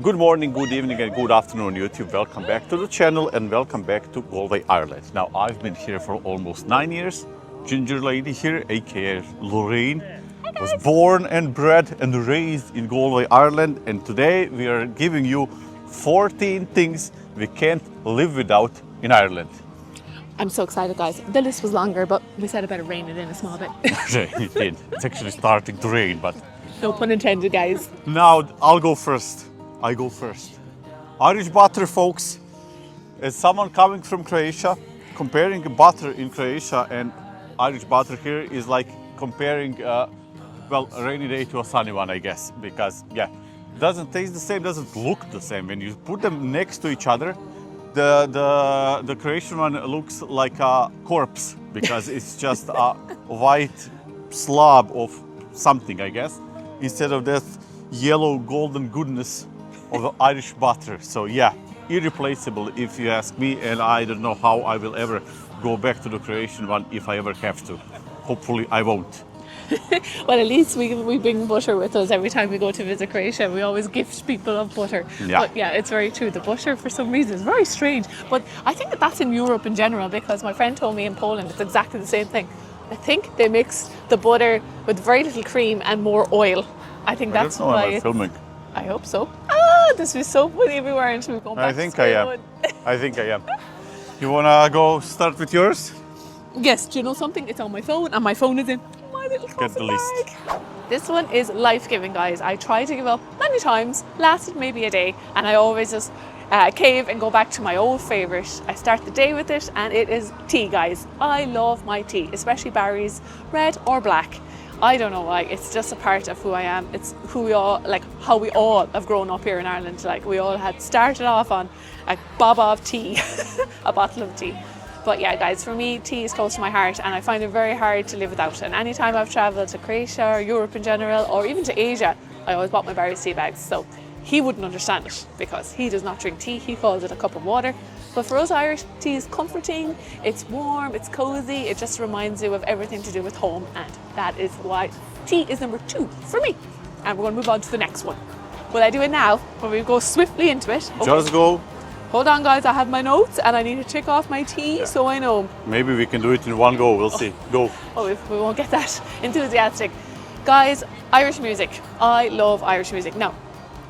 Good morning, good evening, and good afternoon, YouTube. Welcome back to the channel and welcome back to Galway, Ireland. Now, I've been here for almost 9 years. Ginger lady here, aka Lorraine, was born and bred and raised in Galway, Ireland. And today we are giving you 14 things we can't live without in Ireland. I'm so excited, guys. The list was longer, but we said it better rain it in a small bit. It did. It's actually starting to rain, but... No pun intended, guys. Now, I'll go first. I go first. Irish butter, folks. As someone coming from Croatia, comparing butter in Croatia and Irish butter here is like comparing, a rainy day to a sunny one, I guess. Because, yeah, it doesn't taste the same, doesn't look the same. When you put them next to each other, the Croatian one looks like a corpse because it's just a white slab of something, I guess, instead of that yellow golden goodness of the Irish butter. So yeah, irreplaceable if you ask me, and I don't know how I will ever go back to the Croatian one if I ever have to. Hopefully I won't. Well, at least we bring butter with us every time we go to visit Croatia. We always gift people of butter. Yeah. But yeah, it's very true. The butter, for some reason, is very strange. But I think that's in Europe in general, because my friend told me in Poland it's exactly the same thing. I think they mix the butter with very little cream and more oil. I think that's why. Am I filming? I hope so. This was so funny if we weren't. We go back I think I am. I think I am. You wanna go start with yours? Yes. Do you know something? It's on my phone, and my phone is in my little Get the coffee list. bag. This one is life-giving, guys. I tried to give up many times, lasted maybe a day, and I always just cave and go back to my old favourite. I start the day with it, and it is tea, guys. I love my tea, especially Barry's, red or black. I don't know why, it's just a part of who I am. It's who we all, like how we all have grown up here in Ireland. Like we all had started off on a bob of tea, a bottle of tea. But yeah, guys, for me, tea is close to my heart, and I find it very hard to live without. And anytime I've travelled to Croatia or Europe in general, or even to Asia, I always bought my Barry's tea bags. So he wouldn't understand it because he does not drink tea. He calls it a cup of water. But for us Irish, tea is comforting, it's warm, it's cozy, it just reminds you of everything to do with home, and that is why tea is number 2 for me. And we're going to move on to the next one. Will I do it now, or we go swiftly into it? Okay. Just go. Hold on, guys, I have my notes and I need to tick off my tea so I know. Maybe we can do it in one go, we'll see. Go. Oh, we won't get that enthusiastic. Guys, Irish music. I love Irish music. Now,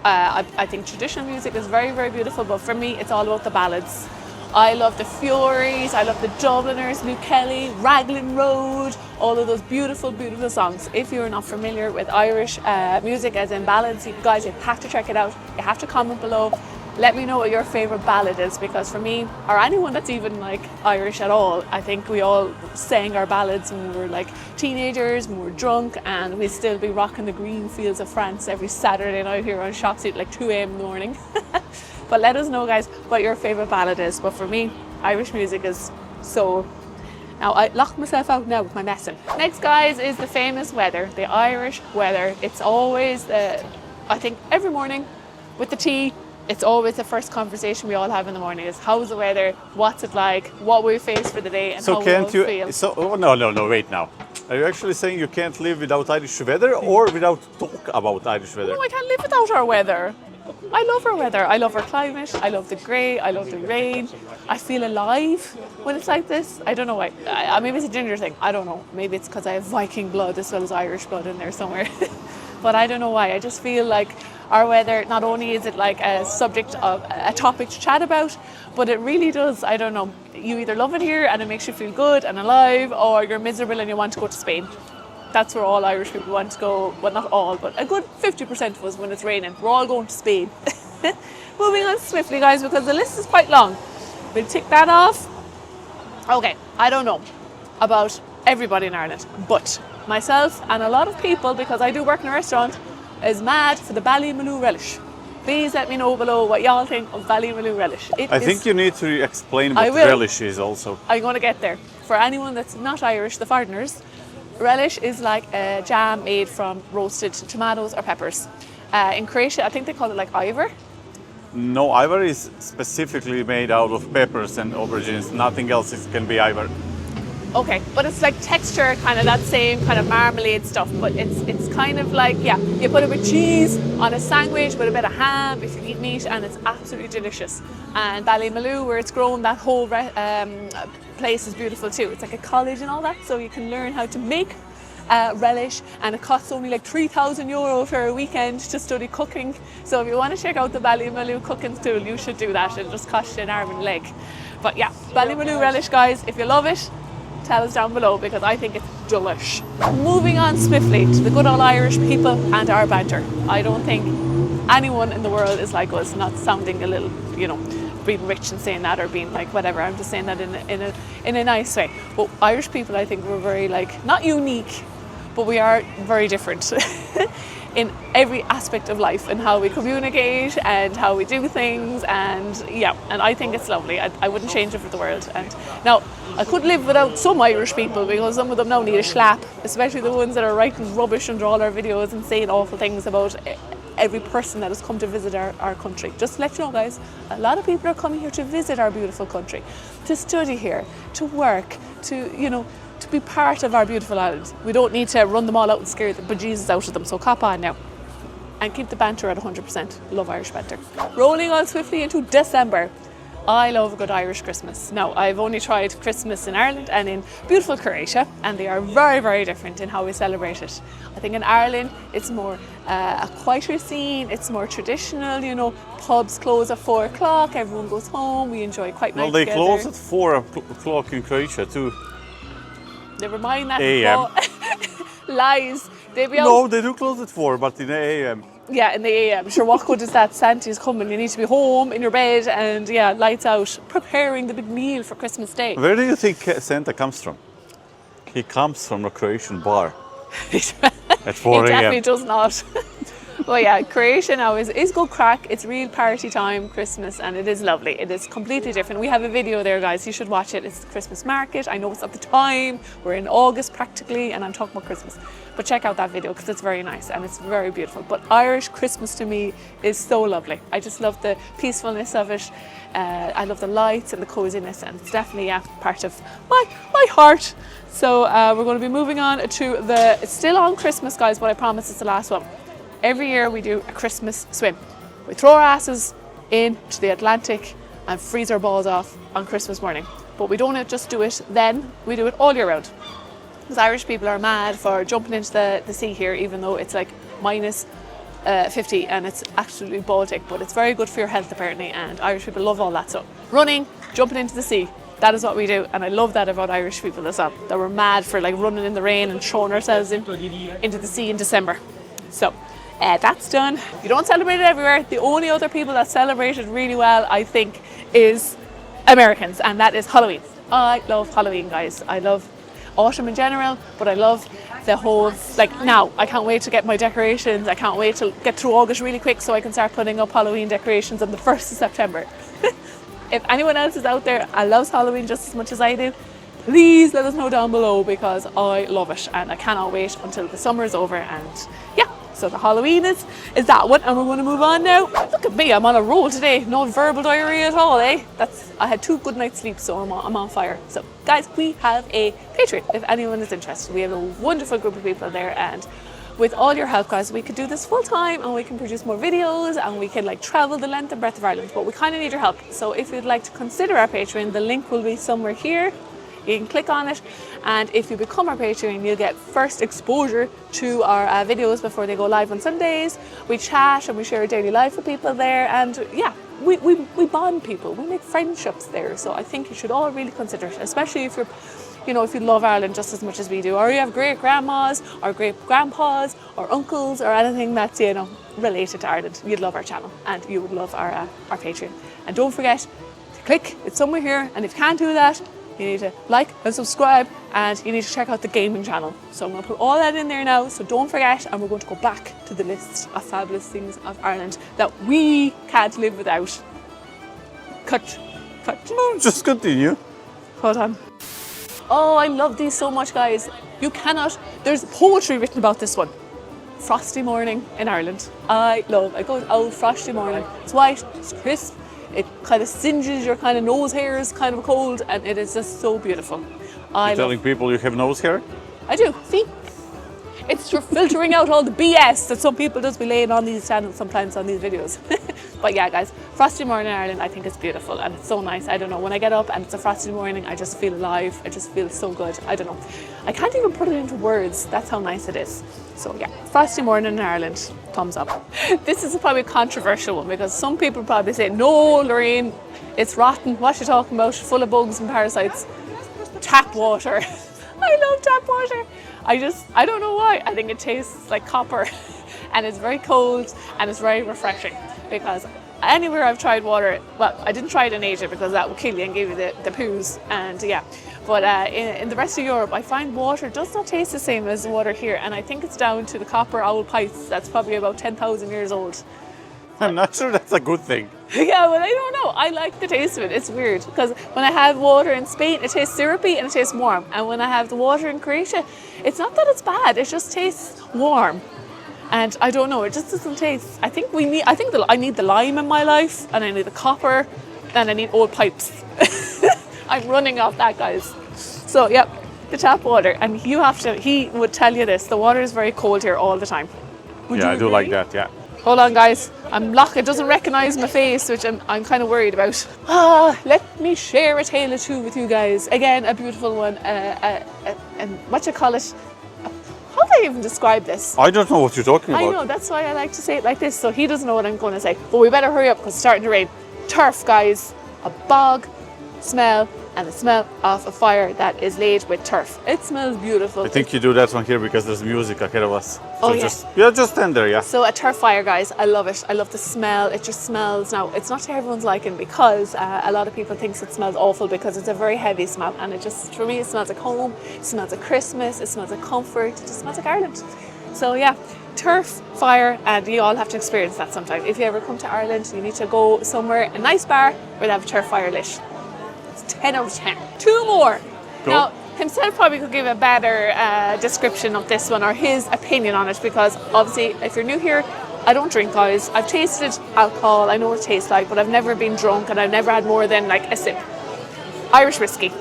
I think traditional music is very, very beautiful, but for me, it's all about the ballads. I love the Furies, I love the Dubliners, Luke Kelly, Raglan Road, all of those beautiful, beautiful songs. If you're not familiar with Irish music, as in ballads, you guys, you have to check it out. You have to comment below. Let me know what your favourite ballad is, because for me, or anyone that's even like Irish at all, I think we all sang our ballads when we were like teenagers, when we were drunk, and we'd still be rocking the green fields of France every Saturday night here on Shop Street, like 2 a.m. in the morning. But let us know, guys, what your favourite ballad is. But for me, Irish music is so... Now, I locked myself out now with my messing. Next, guys, is the famous weather, the Irish weather. It's always, I think, every morning with the tea, it's always the first conversation we all have in the morning is how's the weather, what's it like, what we face for the day, and how we all feel. No, wait now. Are you actually saying you can't live without Irish weather or without talk about Irish weather? No, I can't live without our weather. I love our weather. I love our climate. I love the grey. I love the rain. I feel alive when it's like this. I don't know why. Maybe it's a ginger thing. I don't know. Maybe it's because I have Viking blood as well as Irish blood in there somewhere. But I don't know why. I just feel like our weather, not only is it like a subject of a topic to chat about, but it really does, I don't know, you either love it here and it makes you feel good and alive, or you're miserable and you want to go to Spain. That's where all Irish people want to go. Well, not all, but a good 50% of us when it's raining. We're all going to Spain. Moving on swiftly, guys, because the list is quite long. We'll tick that off. Okay, I don't know about everybody in Ireland, but myself and a lot of people, because I do work in a restaurant, is mad for the Ballymaloo relish. Please let me know below what y'all think of Ballymaloo relish. I think you need to explain what relish is also. I'm going to get there. For anyone that's not Irish, the foreigners, relish is like a jam made from roasted tomatoes or peppers. In Croatia, I think they call it like ivor. No, ivor is specifically made out of peppers and aubergines. Nothing else can be ivor. Okay, but it's like texture, kind of that same kind of marmalade stuff, but it's kind of like, yeah, you put a bit of cheese on a sandwich with a bit of ham if you eat meat, and it's absolutely delicious. And Ballymaloe, where it's grown, that whole place is beautiful too. It's like a college and all that, so you can learn how to make relish, and it costs only like €3,000 for a weekend to study cooking. So if you want to check out the Ballymaloe cooking school, you should do that. It'll just cost you an arm and a leg. But yeah, Ballymaloe relish, guys, if you love it, tell us down below, because I think it's delish. Moving on swiftly to the good old Irish people and our banter. I don't think anyone in the world is like us, not sounding a little, you know, being rich and saying that, or being like whatever. I'm just saying that in a nice way. But Irish people, I think we're very, like, not unique, but we are very different in every aspect of life, and how we communicate and how we do things, and yeah, and I think it's lovely. I wouldn't change it for the world. And now, I could live without some Irish people, because some of them now need a slap, especially the ones that are writing rubbish under all our videos and saying awful things about every person that has come to visit our country. Just to let you know, guys, a lot of people are coming here to visit our beautiful country, to study here, to work, to, you know, to be part of our beautiful island. We don't need to run them all out and scare the bejesus out of them, so cop on now. And keep the banter at 100%. Love Irish banter. Rolling on swiftly into December. I love a good Irish Christmas. Now, I've only tried Christmas in Ireland and in beautiful Croatia, and they are very, very different in how we celebrate it. I think in Ireland, it's more a quieter scene, it's more traditional, you know, pubs close at 4 o'clock, everyone goes home, we enjoy quite night together. Well, they close at 4 o'clock in Croatia too. Never mind that. AM. Lies. They be out. No, they do close at 4, but in the AM. Yeah, in the AM. Sure, what good is that? Santa's coming. You need to be home in your bed, and yeah, lights out, preparing the big meal for Christmas Day. Where do you think Santa comes from? He comes from a Croatian bar at 4 He AM. definitely does not. Well, yeah, Croatia now is good crack. It's real party time, Christmas, and it is lovely. It is completely different. We have a video there, guys. You should watch it. It's the Christmas market. I know it's at the time. We're in August practically, and I'm talking about Christmas. But check out that video, because it's very nice and it's very beautiful. But Irish Christmas to me is so lovely. I just love the peacefulness of it. I love the lights and the coziness, and it's definitely part of my heart. So we're going to be moving on to it's still on Christmas, guys, but I promise it's the last one. Every year we do a Christmas swim. We throw our asses into the Atlantic and freeze our balls off on Christmas morning. But we don't just do it then, we do it all year round. Because Irish people are mad for jumping into the sea here, even though it's like minus 50 and it's absolutely Baltic, but it's very good for your health apparently, and Irish people love all that. So running, jumping into the sea, that is what we do, and I love that about Irish people as well. That we're mad for like running in the rain and throwing ourselves into the sea in December. So that's done. You don't celebrate it everywhere. The only other people that celebrate it really well, I think, is Americans, and that is Halloween. I love Halloween, guys. I love autumn in general, but I love the whole, like, now I can't wait to get my decorations. I can't wait to get through August really quick so I can start putting up Halloween decorations on the 1st of September. If anyone else is out there and loves Halloween just as much as I do, please let us know down below, because I love it and I cannot wait until the summer is over. And yeah, so the Halloween is that one, and we're going to move on now. Look at me, I'm on a roll today. No verbal diarrhea at all, eh? I had 2 good nights sleep, so I'm on fire. So guys, we have a Patreon if anyone is interested. We have a wonderful group of people there, and with all your help, guys, we could do this full time and we can produce more videos and we can like travel the length and breadth of Ireland, but we kind of need your help. So if you'd like to consider our Patreon, the link will be somewhere here. You can click on it, and if you become our Patreon, you'll get first exposure to our videos before they go live on Sundays. We chat and we share our daily life with people there, and yeah, we bond people, we make friendships there. So I think you should all really consider it, especially if you're, you know, if you love Ireland just as much as we do, or you have great grandmas or great grandpas or uncles or anything that's, you know, related to Ireland. You'd love our channel and you would love our Patreon. And don't forget to click, it's somewhere here, and if you can't do that, you need to like and subscribe, and you need to check out the gaming channel. So I'm going to put all that in there now, so don't forget, and we're going to go back to the list of fabulous things of Ireland that we can't live without. Cut. No, just continue. Hold on. Oh, I love these so much, guys. You cannot, there's poetry written about this one. Frosty Morning in Ireland. It goes out Frosty Morning. It's white, it's crisp, It kind of singes your kind of nose hairs, kind of cold, and it is just so beautiful. You're telling people you have nose hair? I do. See, it's for filtering out all the BS that some people just be laying on these channels sometimes on these videos. But yeah, guys, Frosty Morning in Ireland, I think it's beautiful and it's so nice. I don't know, when I get up and it's a frosty morning, I just feel alive. I just feel so good. I don't know. I can't even put it into words. That's how nice it is. So yeah, Frosty Morning in Ireland, thumbs up. This is probably a controversial one because some people probably say, no, Lorraine, it's rotten. What are you talking about? Full of bugs and parasites. Tap water. I love tap water. I don't know why. I think it tastes like copper and it's very cold and it's very refreshing because anywhere I've tried water, well, I didn't try it in Asia because that would kill you and give you the poos and yeah. But in the rest of Europe, I find water does not taste the same as the water here. And I think it's down to the copper owl pipes. That's probably about 10,000 years old. I'm not sure that's a good thing. Yeah, well, I don't know. I like the taste of it. It's weird because when I have water in Spain, it tastes syrupy and it tastes warm. And when I have the water in Croatia, it's not that it's bad. It just tastes warm. And I don't know. It just doesn't taste. I think I need the lime in my life, and I need the copper, and I need old pipes. I'm running off that, guys. So, yep, the tap water. And he would tell you this. The water is very cold here all the time. Would Yeah, you I do agree? like that, yeah. Hold on, guys. It doesn't recognize my face, which I'm kind of worried about. Let me share a tale or two with you guys. Again, a beautiful one. And what you call it? How do I even describe this? I don't know what you're talking about. I know, that's why I like to say it like this, so he doesn't know what I'm going to say. But we better hurry up because it's starting to rain. Turf, guys. A bog smell and the smell of a fire that is laid with turf. It smells beautiful. I think you do that one here because there's music ahead of us. So Oh, yeah. just stand there, yeah. So a turf fire, guys, I love it. I love the smell. It just smells. Now, it's not to everyone's liking because a lot of people think it smells awful because it's a very heavy smell. And it just, for me, it smells like home. It smells like Christmas. It smells like comfort. It just smells like Ireland. So yeah, turf fire, and you all have to experience that sometime. If you ever come to Ireland, you need to go somewhere, a nice bar where they have a turf fire lit. It's 10 out of 10. Two more. Go. Now, himself probably could give a better description of this one or his opinion on it because obviously if you're new here, I don't drink, guys. I've tasted alcohol, I know what it tastes like, but I've never been drunk and I've never had more than like a sip. Irish whiskey.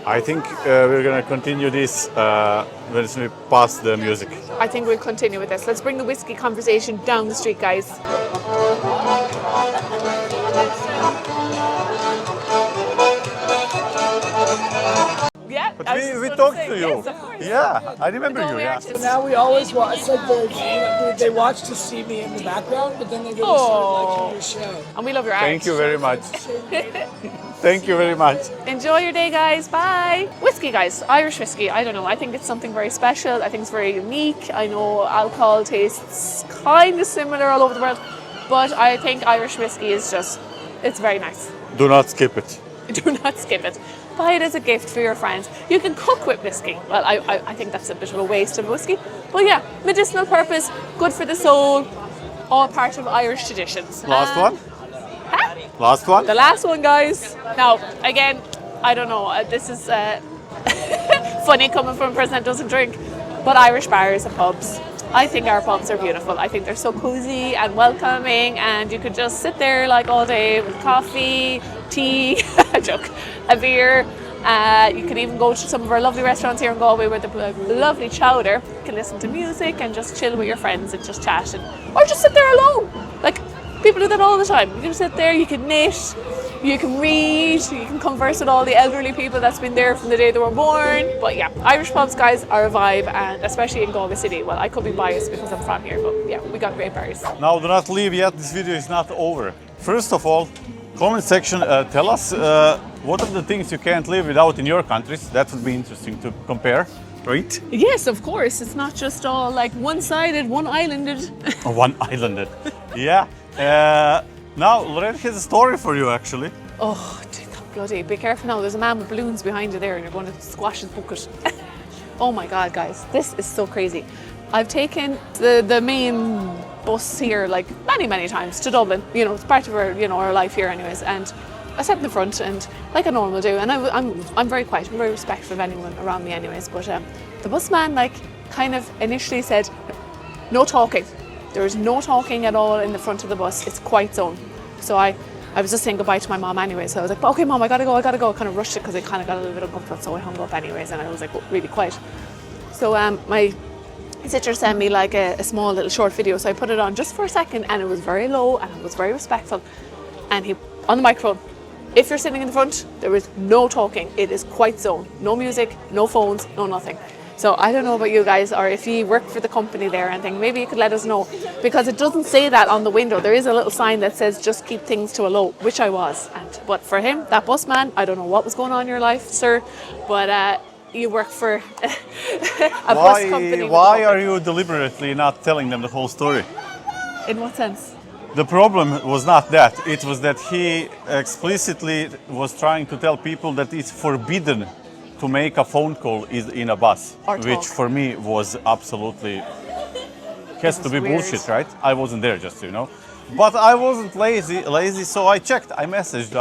I think we're going to continue this when we pass the music. I think we'll continue with this. Let's bring the whiskey conversation down the street, guys. Yeah, But I was just we gonna talked say, to you. yes, of course. Yeah, I remember No, you, we yeah. actually- Now we always watch. It's like they watch to see me in the background, but then they really start liking your show. And we love your art. Thank you very much. Thank you very much. Enjoy your day, guys. Bye. Whiskey, guys. Irish whiskey. I don't know. I think it's something very special. I think it's very unique. I know alcohol tastes kind of similar all over the world, but I think Irish whiskey is just, it's very nice. Do not skip it. Do not skip it. Buy it as a gift for your friends. You can cook with whiskey. Well, I think that's a bit of a waste of whiskey. But yeah, medicinal purpose, good for the soul, all part of Irish traditions. Last one? Huh? Last one? The last one, guys. Now, again, I don't know. This is funny coming from a person that doesn't drink, but Irish bars and pubs. I think our pubs are beautiful. I think they're so cozy and welcoming, and you could just sit there like all day with coffee, tea, a joke, a beer. You can even go to some of our lovely restaurants here in Galway with the lovely chowder. You can listen to music and just chill with your friends and just chat, or just sit there alone. Like, people do that all the time. You can sit there, you can knit, you can read, you can converse with all the elderly people that's been there from the day they were born. But yeah, Irish pubs, guys, are a vibe, and especially in Galway City. Well, I could be biased because I'm from here, but yeah, we got great bars. Now, do not leave yet. This video is not over. First of all, comment section, tell us what are the things you can't live without in your countries. That would be interesting to compare, right? Yes, of course. It's not just all like one-sided, one-islanded. One-islanded. Yeah. Now, Lorraine has a story for you, actually. Oh, bloody, be careful now. There's a man with balloons behind you there and you're going to squash his bucket. Oh my God, guys, this is so crazy. I've taken the main bus here like many times to Dublin. You know, it's part of our, our life here anyways. And I sat in the front and like I normally do. And I'm very quiet, I'm very respectful of anyone around me anyways. But the busman kind of initially said, no talking. There is no talking at all in the front of the bus. It's quiet zone. So I I was just saying goodbye to my mom anyway, so I was like, okay mom, I gotta go. I kind of rushed it because I kind of got a little bit uncomfortable, so I hung up anyways, and I was like really quiet. So my sister sent me like a small little short video, so I put it on just for a second, and it was very low and it was very respectful. And he, on the microphone, if you're sitting in the front, there is no talking. It is quiet zone. No music, no phones, no nothing. So I don't know about you guys, or if you work for the company there and thing, maybe you could let us know, because it doesn't say that on the window. There is a little sign that says just keep things to a low, which I was. But for him, that bus man, I don't know what was going on in your life, sir, but you work for a bus company. Why are you deliberately not telling them the whole story? In what sense? The problem was not that. It was that he explicitly was trying to tell people that it's forbidden to make a phone call in a bus, Or talk. which for me was absolutely has to be weird. bullshit, right? I wasn't there, just so you know. But I wasn't lazy, so I checked. I messaged.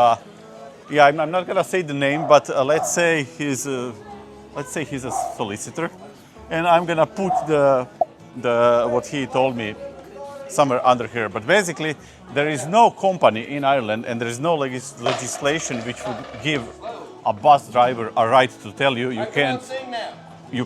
Yeah, I'm not gonna say the name, but let's say he's a solicitor, and I'm gonna put the what he told me somewhere under here. But basically, there is no company in Ireland, and there is no legislation which would give a bus driver a right to tell you you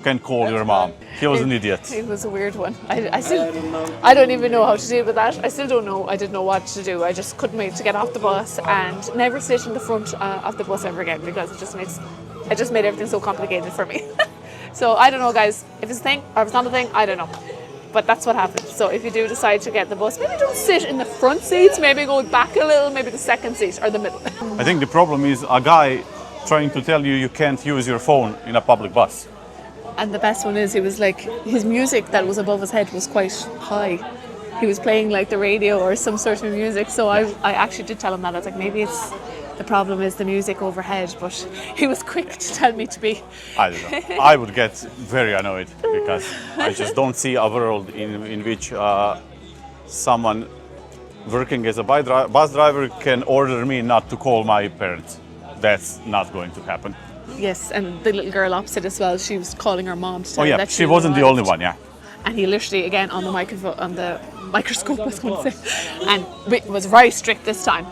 can't call your mom. He was an idiot. It was a weird one. I don't even know how to deal with that. I still don't know. I didn't know what to do. I just couldn't wait to get off the bus and never sit in the front of the bus ever again, because it just made everything so complicated for me. So I don't know, guys, if it's a thing or if it's not a thing, I don't know. But that's what happened. So if you do decide to get the bus, maybe don't sit in the front seats, maybe go back a little, maybe the second seat or the middle. I think the problem is a guy trying to tell you you can't use your phone in a public bus. And the best one is, he was like, his music that was above his head was quite high. He was playing like the radio or some sort of music. So I actually did tell him that. I was like, maybe the problem is the music overhead, but he was quick to tell me to be. I don't know. I would get very annoyed because I just don't see a world in which someone working as a bus driver can order me not to call my parents. That's not going to happen. Yes, and the little girl opposite as well, she was calling her mom to tell her that she wasn't the only one, yeah. And he literally, again, on the microscope, I was going to say, and it was very strict this time.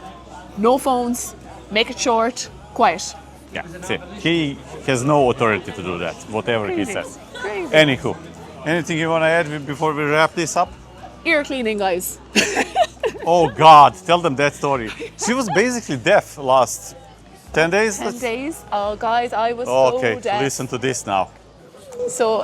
No phones, make it short, quiet. Yeah, see, he has no authority to do that, whatever Crazy. he says. Crazy. Anywho, anything you want to add before we wrap this up? Ear cleaning, guys. Oh God, tell them that story. She was basically deaf last 10 days? 10 days. Oh, guys, I was Okay, so deaf. listen to this now. So,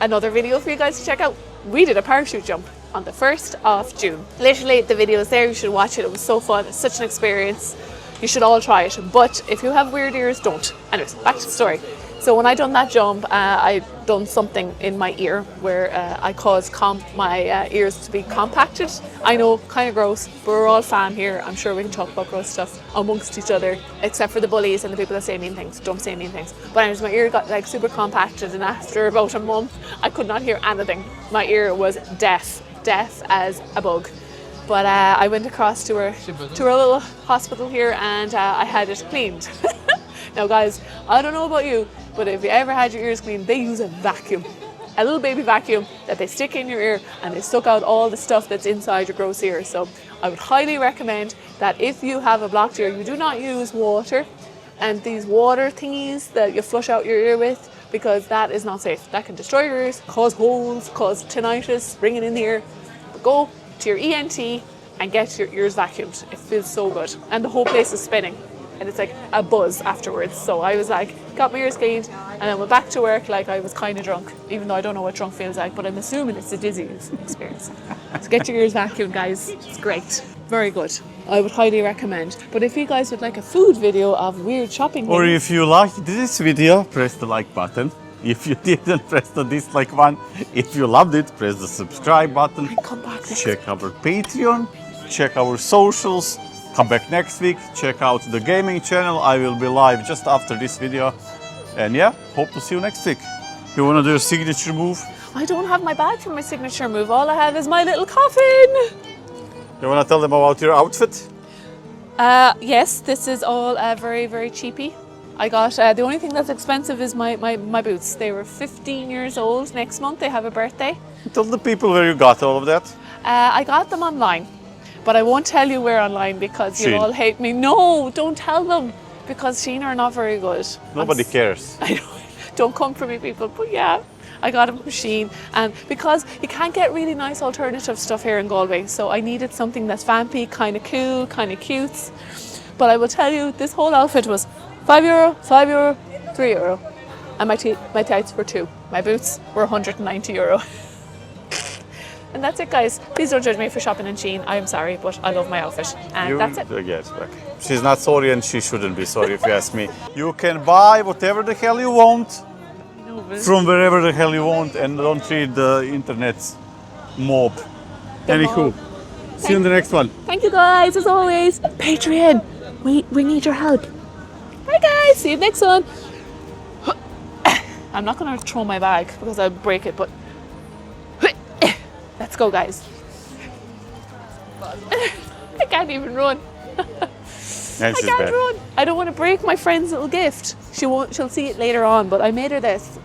another video for you guys to check out. We did a parachute jump on the 1st of June. Literally, the video is there. You should watch it. It was so fun. It's such an experience. You should all try it. But if you have weird ears, don't. Anyways, back to the story. So when I done that jump, I done something in my ear where I caused my ears to be compacted. I know, kind of gross, but we're all fam here. I'm sure we can talk about gross stuff amongst each other, except for the bullies and the people that say mean things. Don't say mean things. But anyways, my ear got like super compacted, and after about a month, I could not hear anything. My ear was deaf as a bug. But I went across to our little hospital here, and I had it cleaned. Now guys, I don't know about you, but if you ever had your ears cleaned, they use a vacuum. A little baby vacuum that they stick in your ear, and they suck out all the stuff that's inside your gross ear. So I would highly recommend that if you have a blocked ear, you do not use water and these water thingies that you flush out your ear with, because that is not safe. That can destroy your ears, cause holes, cause tinnitus, ringing in the ear. But go to your ENT and get your ears vacuumed. It feels so good. And the whole place is spinning. And it's like a buzz afterwards. So I was like, got my ears cleaned, and then went back to work like I was kind of drunk, even though I don't know what drunk feels like, but I'm assuming it's a dizzy experience. So get your ears vacuumed, guys. It's great. Very good. I would highly recommend. But if you guys would like a food video of weird shopping Or things, if you liked this video, press the like button. If you didn't, press the dislike one. If you loved it, press the subscribe button. come back next Check our Patreon, check our socials. Come back next week, check out the gaming channel. I will be live just after this video. And yeah, hope to see you next week. You want to do your signature move? I don't have my bag for my signature move. All I have is my little coffin. You want to tell them about your outfit? Yes, this is all very, very cheapy. I got, the only thing that's expensive is my boots. They were 15 years old. Next month they have a birthday. Tell the people where you got all of that. I got them online. But I won't tell you where online because you'll Shein. all hate me. No, don't tell them because Shein are not very good. Nobody cares. I know. Don't come for me, people. But yeah, I got them from Shein. And because you can't get really nice alternative stuff here in Galway, so I needed something that's vampy, kind of cool, kind of cute. But I will tell you, this whole outfit was €5, €5, €3. And my tights were €2. My boots were €190. And that's it, guys. Please don't judge me for shopping in Shein. I'm sorry, but I love my outfit. And that's it. Yes, okay. She's not sorry and she shouldn't be sorry if you ask me. You can buy whatever the hell you want No, but from wherever the hell you want and don't treat the internet's mob. Anywho, see you in the next one. thank you, guys, as always. Patreon, we need your help. Bye, guys. See you next one. I'm not going to throw my bag because I'll break it, but let's go, guys. I can't even run. And I she's can't bad. run. I don't want to break my friend's little gift. She'll see it later on, but I made her this.